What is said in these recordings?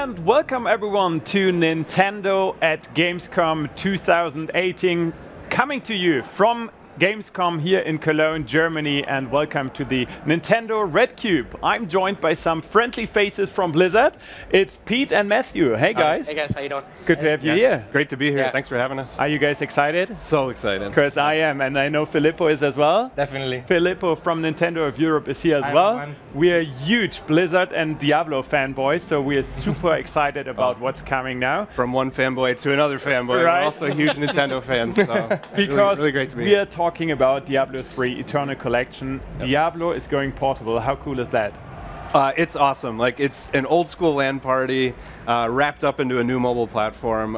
And welcome everyone to Nintendo at Gamescom 2018, coming to you from Gamescom here in Cologne, Germany, and welcome to the Nintendo RedCube. I'm joined by some friendly faces from Blizzard. It's Pete and Matthew. Hey guys. Hey guys, how you doing? Good to have you here. Great to be here. Thanks for having us. Are you guys excited? So excited. Because I am, and I know Filippo is as well. Definitely. Filippo from Nintendo of Europe is here as well. We are huge Blizzard and Diablo fanboys, so we are super excited about what's coming now. From one fanboy to another fanboy, right? We're also huge Nintendo fans. So because really great to be we here. are talking about Diablo III Eternal Collection. Yep. Diablo is going portable. How cool is that? It's awesome. Like, it's an old school LAN party wrapped up into a new mobile platform.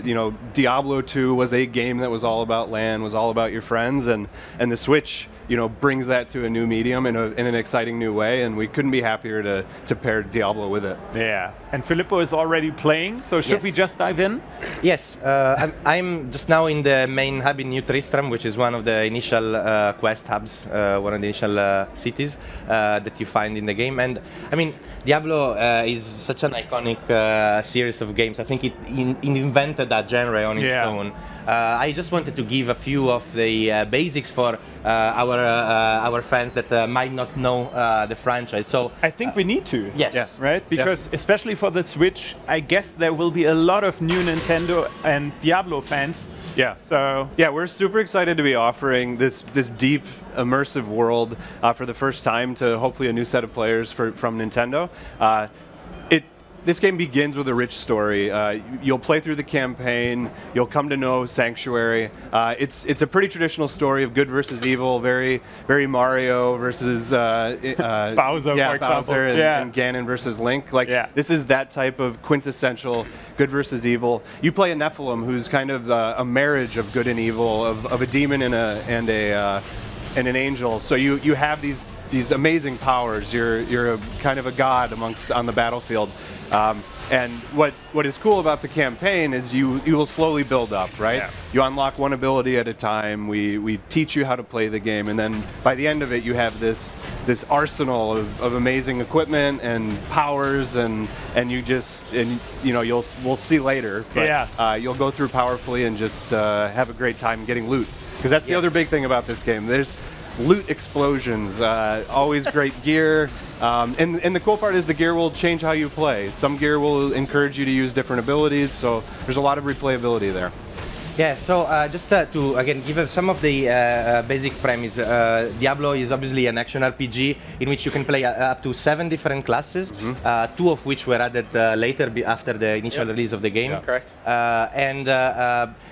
You know, Diablo 2 was a game that was all about LAN, was all about your friends, and the Switch, you know, brings that to a new medium in an exciting new way, and we couldn't be happier to pair Diablo with it. Yeah, and Filippo is already playing, so should we just dive in? Yes, I'm just now in the main hub in New Tristram, which is one of the initial quest hubs, one of the initial cities that you find in the game. And I mean, Diablo is such an iconic series of games. I think it invented that genre on its own. I just wanted to give a few of the basics for our fans that might not know the franchise. So I think we need to. Yes. Right? Because especially for the Switch, I guess there will be a lot of new Nintendo and Diablo fans. Yeah. So yeah, we're super excited to be offering this deep, immersive world for the first time to hopefully a new set of players from Nintendo. This game begins with a rich story. You'll play through the campaign. You'll come to know Sanctuary. It's a pretty traditional story of good versus evil, very Mario versus Bowser, for example. And Ganon versus Link. Like this is that type of quintessential good versus evil. You play a Nephilim, who's kind of a marriage of good and evil, of a demon and an angel. So you have these amazing powers. You're a kind of a god on the battlefield. And what is cool about the campaign is you will slowly build up, right? Yeah. You unlock one ability at a time. We teach you how to play the game, and then by the end of it, you have this arsenal of amazing equipment and powers, and you know we'll see later. But, you'll go through powerfully and just have a great time getting loot, because that's the other big thing about this game. There's loot explosions, always great gear, and the cool part is the gear will change how you play. Some gear will encourage you to use different abilities, so there's a lot of replayability there. Yeah, so just to again give some of the basic premise, Diablo is obviously an action RPG in which you can play up to 7 different classes, 2 of which were added later after the initial release of the game. Yeah. Correct. And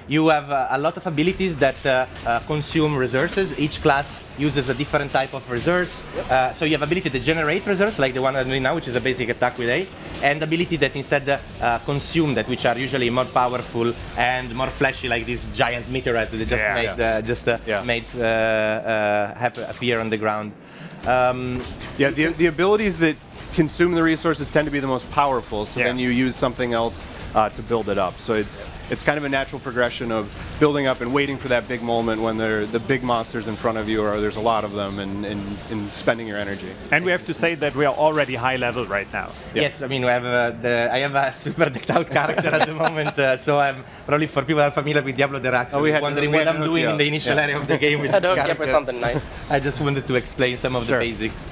you have a lot of abilities that consume resources. Each class uses a different type of resource. So you have ability to generate resources, like the one I'm doing now, which is a basic attack with A, and ability that instead consume that, which are usually more powerful and more flashy, like this giant meteorite that they just made appear on the ground. The abilities that consume the resources tend to be the most powerful, so then you use something else to build it up. So it's kind of a natural progression of building up and waiting for that big moment when the big monsters in front of you, or there's a lot of them, and spending your energy. And we have to say that we are already high level right now. Yes, I mean, I have a super decked out character at the moment, so I'm probably, for people that are familiar with Diablo, they're actually wondering what I'm doing in the initial area of the game with this character. Don't get for something nice. I just wanted to explain some of the basics.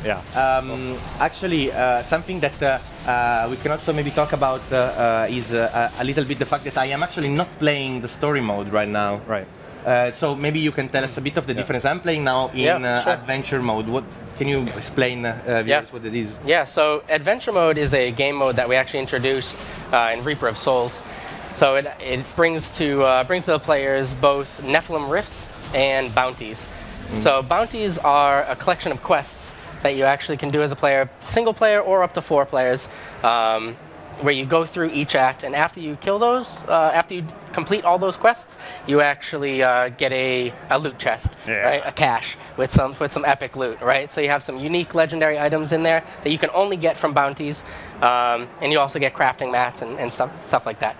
Actually, something that we can also maybe talk about is a little bit the fact that I am actually not playing the story mode right now. Right. So maybe you can tell us a bit of the difference. I'm playing now in adventure mode. What can you explain viewers what it is? Yeah, so adventure mode is a game mode that we actually introduced in Reaper of Souls. So it brings to the players both Nephilim Rifts and Bounties. So Bounties are a collection of quests that you actually can do as a player, single player or up to 4 players, where you go through each act, and after you kill those, after you complete all those quests, you actually get a loot chest, right? A cache with some epic loot, right? So you have some unique legendary items in there that you can only get from Bounties, and you also get crafting mats and stuff like that.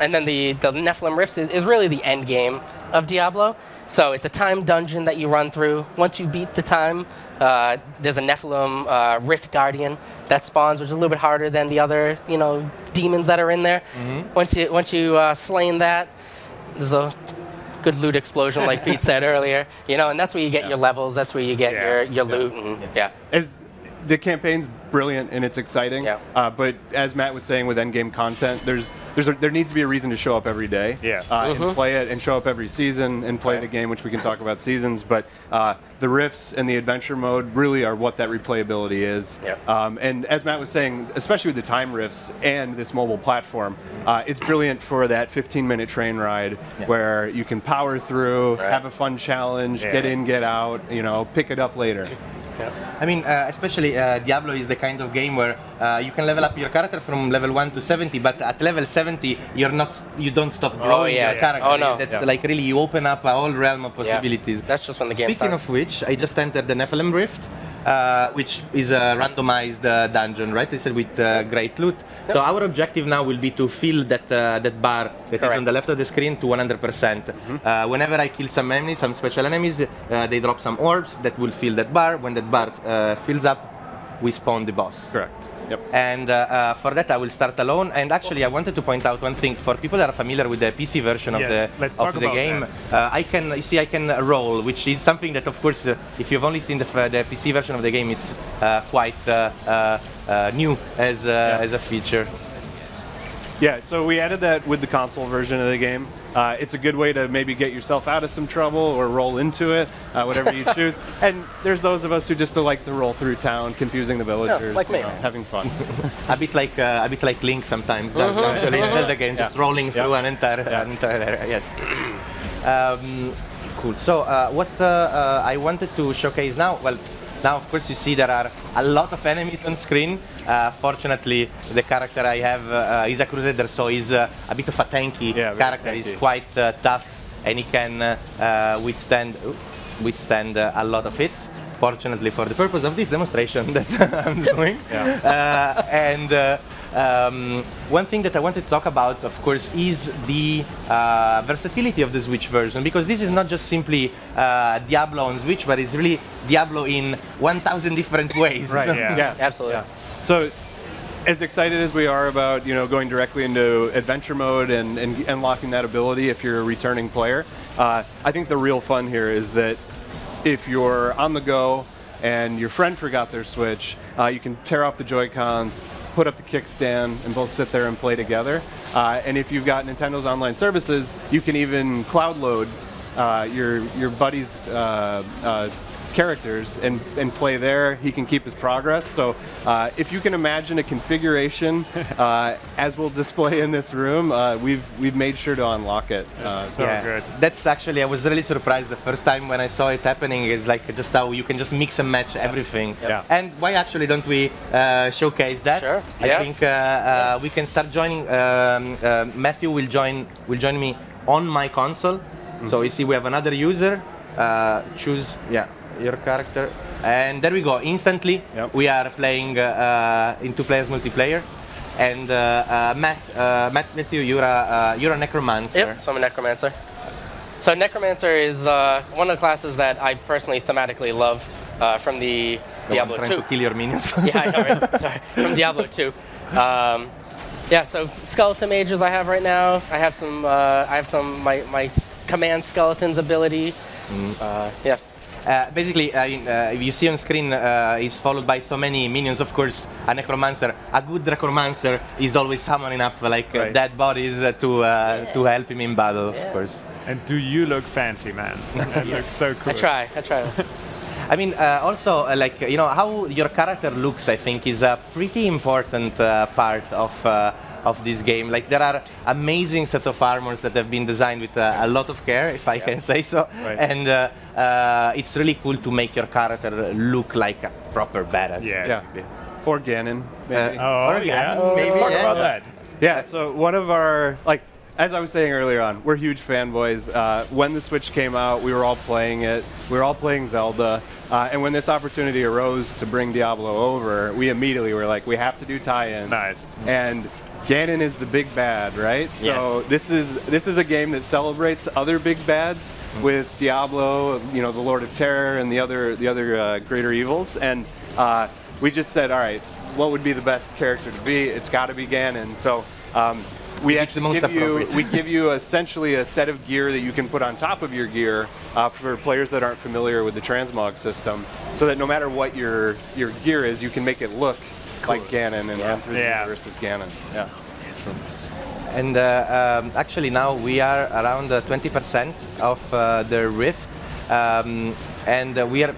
And then the Nephilim Rifts is really the end game of Diablo. So it's a timed dungeon that you run through. Once you beat the time, there's a Nephilim Rift Guardian that spawns, which is a little bit harder than the other, demons that are in there. Once you slain that, there's a good loot explosion, like Pete said earlier. And that's where you get your levels. That's where you get your loot. And, the campaign's brilliant and it's exciting, but as Matt was saying with endgame content, there needs to be a reason to show up every day and play it, and show up every season and play the game, which we can talk about seasons, but the rifts and the adventure mode really are what that replayability is. And as Matt was saying, especially with the time rifts and this mobile platform, it's brilliant for that 15-minute train ride where you can power through, have a fun challenge, get in, get out, pick it up later. I mean, especially Diablo is the kind of game where you can level up your character from level 1 to 70, but at level 70 you don't stop growing your character. Oh no, that's like really you open up a whole realm of possibilities. That's just when the game Speaking starts. of which, I just entered the Nephilim Rift, which is a randomized dungeon, right? I said with great loot. So our objective now will be to fill that bar that is on the left of the screen to 100%. Whenever I kill some enemies, some special enemies, they drop some orbs that will fill that bar. When that bar fills up, we spawn the boss. Correct. Yep. And for that I will start alone. And actually I wanted to point out one thing for people that are familiar with the PC version of the game. I can roll, which is something that, of course, if you've only seen the PC version of the game, it's quite new as a feature. Yeah, so we added that with the console version of the game. It's a good way to maybe get yourself out of some trouble or roll into it, whatever you choose. And there's those of us who just like to roll through town, confusing the villagers, like me. having fun. a bit like Link sometimes does actually in the game, just rolling through an entire area. Yes. Cool. So what I wanted to showcase now, now of course you see there are a lot of enemies on screen. Fortunately, the character I have is a crusader, so he's a bit of a tanky character. Tanky. He's quite tough, and he can withstand a lot of hits. Fortunately, for the purpose of this demonstration that I'm doing. One thing that I wanted to talk about, of course, is the versatility of the Switch version, because this is not just simply Diablo on Switch, but it's really Diablo in 1,000 different ways. Right. Yeah. Absolutely. Yeah. So, as excited as we are about going directly into adventure mode and unlocking that ability if you're a returning player, I think the real fun here is that if you're on the go and your friend forgot their Switch, you can tear off the Joy-Cons, put up the kickstand, and both sit there and play together. And if you've got Nintendo's online services, you can even cloud load your buddy's characters and play there. He can keep his progress. So if you can imagine a configuration, as we'll display in this room, we've made sure to unlock it. So good. That's actually, I was really surprised the first time when I saw it happening. It's like just how you can just mix and match everything. And why actually don't we showcase that? Sure. I think we can start joining. Matthew will join me on my console. So you see we have another user. Choose your character, and there we go. Instantly, we are playing in 2-player multiplayer. And Matthew, you're a necromancer. Yep, so I'm a necromancer. So necromancer is one of the classes that I personally thematically love from the Diablo 2. Trying to kill your minions. Yeah, I know, right? Sorry, from Diablo 2. So skeleton mages I have right now. I have some my command skeletons ability. Basically, if you see on screen, is followed by so many minions. Of course, a necromancer, a good necromancer, is always summoning up dead bodies to help him in battle. Of course. And do you look fancy, man? That looks so cool. I try. I mean, also, how your character looks, I think, is a pretty important part of this game. Like, there are amazing sets of armors that have been designed with a lot of care, if I can say so. Right. And it's really cool to make your character look like a proper badass. Yeah. Or Ganon, maybe. Maybe. Talk about that. Yeah, so one of our, as I was saying earlier on, we're huge fanboys. When the Switch came out, we were all playing it. We were all playing Zelda. And when this opportunity arose to bring Diablo over, we immediately were like, we have to do tie-ins. Nice. And Ganon is the big bad, right? So this is a game that celebrates other big bads with Diablo, you know, the Lord of Terror, and the other greater evils. And we just said, all right, what would be the best character to be? It's got to be Ganon. So we actually give you essentially a set of gear that you can put on top of your gear for players that aren't familiar with the transmog system, so that no matter what your gear is, you can make it look like Ganon and run through the universe as Ganon. Yeah. And actually now we are around 20% of the Rift, and we are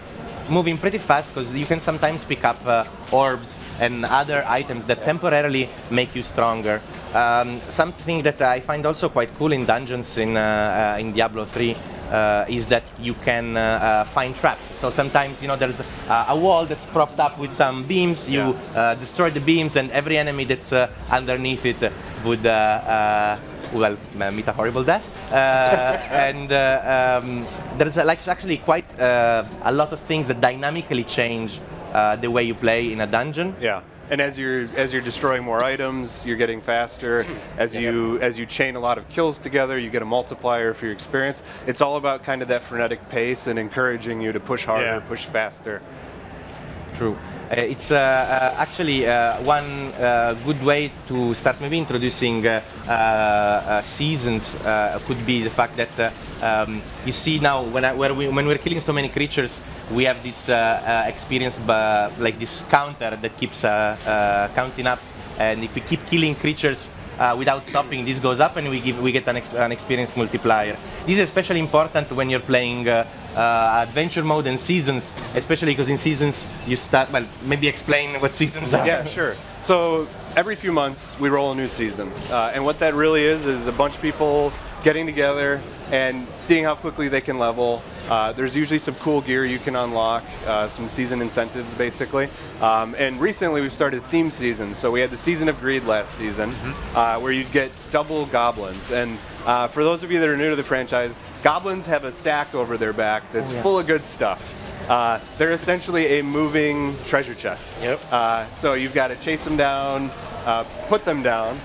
moving pretty fast because you can sometimes pick up orbs and other items that temporarily make you stronger. Something that I find also quite cool in dungeons in Diablo 3 is that you can find traps. So sometimes, you know, there's a wall that's propped up with some beams. You destroy the beams, and every enemy that's underneath it would well, meet a horrible death. And there's actually quite a lot of things that dynamically change the way you play in a dungeon. Yeah. And as you're destroying more items, you're getting faster. As you chain a lot of kills together, you get a multiplier for your experience. It's all about kind of that frenetic pace and encouraging you to push harder, push faster. True. It's actually one good way to start maybe introducing seasons could be the fact that you see now when we're killing so many creatures, we have this experience like this counter that keeps counting up, and if we keep killing creatures without stopping, this goes up, and we get an experience multiplier. This is especially important when you're playing adventure mode and seasons, especially because in seasons you start, well, maybe explain what seasons are. Yeah, sure. So every few months we roll a new season, and what that really is a bunch of people getting together and seeing how quickly they can level. There's usually some cool gear you can unlock, some season incentives basically. And recently we've started theme seasons. So we had the Season of Greed last season, where you'd get double goblins. And for those of you that are new to the franchise, goblins have a sack over their back that's full of good stuff. They're essentially a moving treasure chest. So you've got to chase them down, put them down,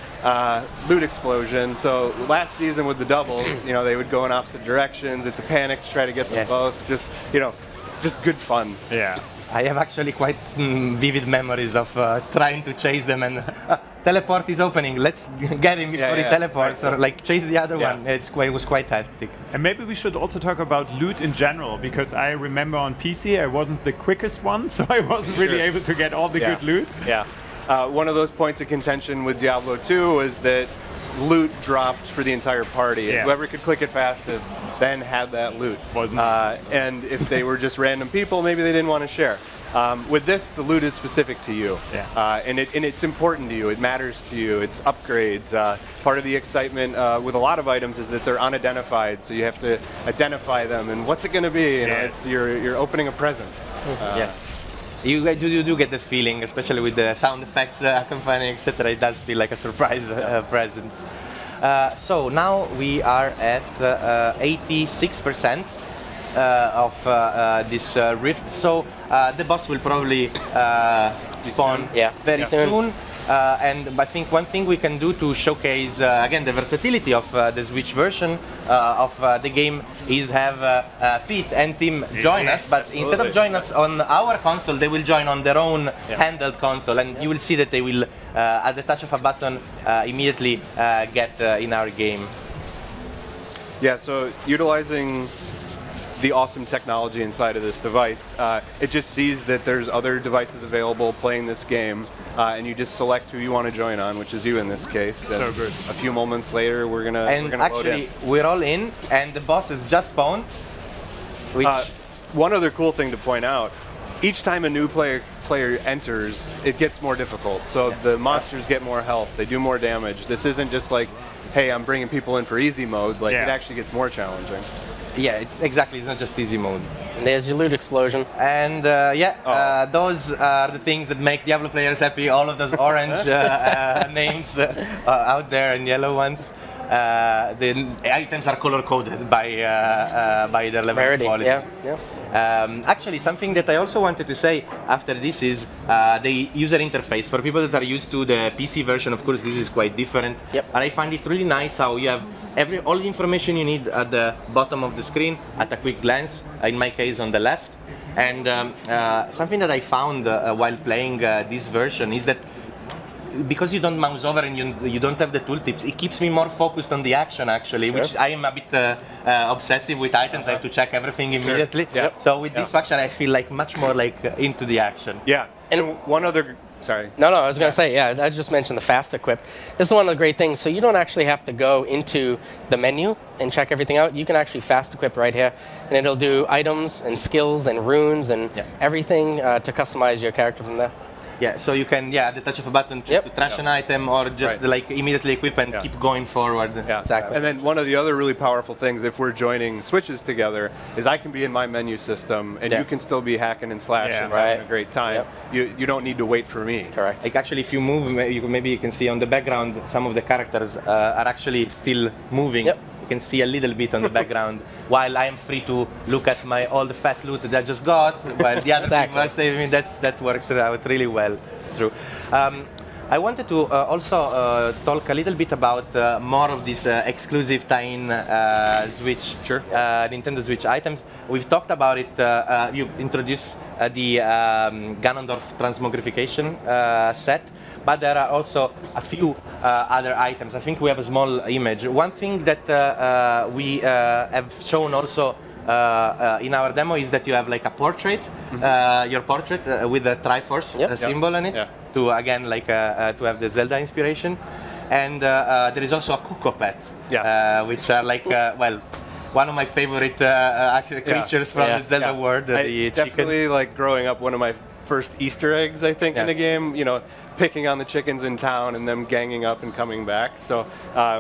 loot explosion. So last season with the doubles, you know, they would go in opposite directions. It's a panic to try to get them both. Just, you know, just good fun. Yeah. I have actually quite vivid memories of trying to chase them and teleport is opening. Let's get him before he teleports, or like chase the other one. It was quite hectic. And maybe we should also talk about loot in general, because I remember on PC I wasn't the quickest one, so I wasn't really able to get all the good loot. Yeah. One of those points of contention with Diablo 2 was that loot dropped for the entire party. Whoever could click it fastest then had that loot. And if they were just random people, maybe they didn't want to share. With this, the loot is specific to you, and it's important to you. It matters to you. It's upgrades. Part of the excitement with a lot of items is that they're unidentified, so you have to identify them. And what's it going to be? You know, it's you're opening a present. Yes. You do get the feeling, especially with the sound effects accompanying, etc. It does feel like a surprise present. So now we are at 86% of this rift. So the boss will probably spawn very soon. And I think one thing we can do to showcase again the versatility of the Switch version of the game is have Pete and Tim join us, but instead of joining us on our console, they will join on their own handheld console, and you will see that they will, at the touch of a button, immediately get in our game. Yeah, so utilizing the awesome technology inside of this device, it just sees that there's other devices available playing this game, and you just select who you want to join on, which is you in this case. So good. A few moments later, we're gonna load in. We're all in, and the boss is just spawned. One other cool thing to point out: each time a new player enters, it gets more difficult. So the monsters get more health, they do more damage. This isn't just like, hey, I'm bringing people in for easy mode. Like it actually gets more challenging. Yeah, it's not just easy mode. And there's your loot explosion. And those are the things that make Diablo players happy. All of those orange names out there and yellow ones. the items are color-coded by their level of quality. Actually, something that I also wanted to say after this is the user interface. For people that are used to the PC version, of course, this is quite different. And I find it really nice how you have all the information you need at the bottom of the screen at a quick glance, in my case on the left. And something that I found while playing this version is that because you don't mouse over and you don't have the tooltips, it keeps me more focused on the action actually, which I am a bit obsessive with items. I have to check everything immediately. So with this function, I feel like much more like into the action. And one other, sorry. No, I was going to say, I just mentioned the fast equip. This is one of the great things. So you don't actually have to go into the menu and check everything out. You can actually fast equip right here, and it'll do items and skills and runes and everything to customize your character from there. Yeah, so you can, at the touch of a button, choose to trash an item or just like immediately equip and keep going forward. Exactly. And then one of the other really powerful things, if we're joining switches together, is I can be in my menu system and you can still be hacking and slashing and having a great time. You don't need to wait for me. Correct. Like actually, if you move, maybe you can see on the background, some of the characters are actually still moving. You can see a little bit on the background while I am free to look at all the fat loot that I just got, while the other people are saving. That works out really well. It's true. I wanted to also talk a little bit about more of these exclusive tie-in Switch, Nintendo Switch items. We've talked about it. You introduced the Ganondorf transmogrification set, but there are also a few other items. I think we have a small image. One thing that we have shown also in our demo is that you have like a portrait, your portrait with the Triforce symbol on it, to again like to have the Zelda inspiration. And there is also a Cuckoo Pet, which are like one of my favorite creatures from the Zelda world. The definitely like growing up, one of my first Easter eggs, I think, in the game. You know, picking on the chickens in town and them ganging up and coming back. So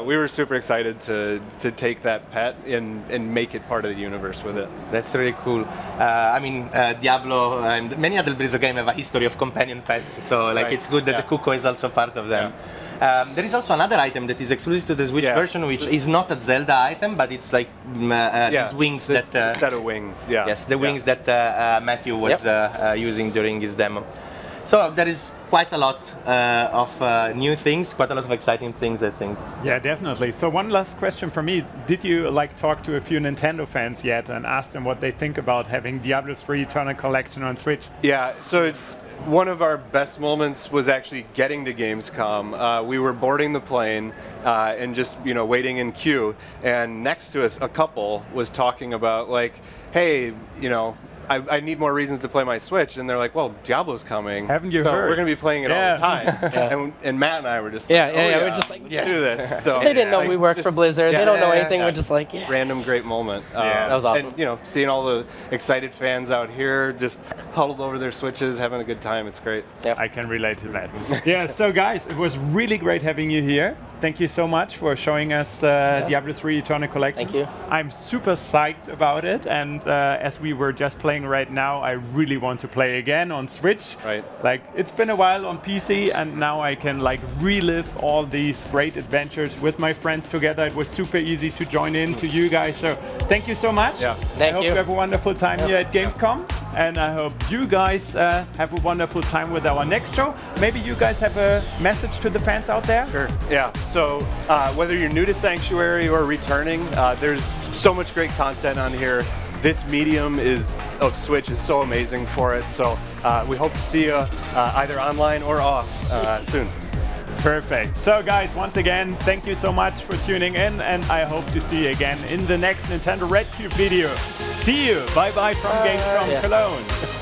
we were super excited to take that pet and make it part of the universe with it. That's really cool. I mean, Diablo and many other Blizzard games have a history of companion pets, so like it's good that the Cuckoo is also part of them. There is also another item that is exclusive to the Switch version, which is not a Zelda item, but it's like these wings set of wings. Yes, the wings that Matthew was using during his demo. So there is quite a lot of new things, quite a lot of exciting things, I think. Yeah, definitely. So one last question for me: did you like talk to a few Nintendo fans yet and ask them what they think about having Diablo III Eternal Collection on Switch? Yeah. So one of our best moments was actually getting to Gamescom. We were boarding the plane and just waiting in queue, and next to us a couple was talking about like, hey, I need more reasons to play my Switch, and they're like, well, Diablo's coming. Haven't you so heard? We're going to be playing it all the time. And Matt and I were just like, we're just like, let's do this. So they didn't know we worked for Blizzard. They don't know anything. We're just like, random great moment. That was awesome. And seeing all the excited fans out here just huddled over their Switches, having a good time. It's great. I can relate to that. So guys, it was really great having you here. Thank you so much for showing us Diablo III Eternal Collection. Thank you. I'm super psyched about it, and as we were just playing right now, I really want to play again on Switch. Like, it's been a while on PC, and now I can like relive all these great adventures with my friends together. It was super easy to join in to you guys, so thank you so much. I hope you have a wonderful time here at Gamescom, and I hope you guys have a wonderful time with our next show. Maybe you guys have a message to the fans out there? Sure, So whether you're new to Sanctuary or returning, there's so much great content on here. This medium of Switch is so amazing for it. So we hope to see you either online or off soon. Perfect. So guys, once again, thank you so much for tuning in, and I hope to see you again in the next Nintendo RedCube video. See you. Bye-bye from Gamescom Cologne.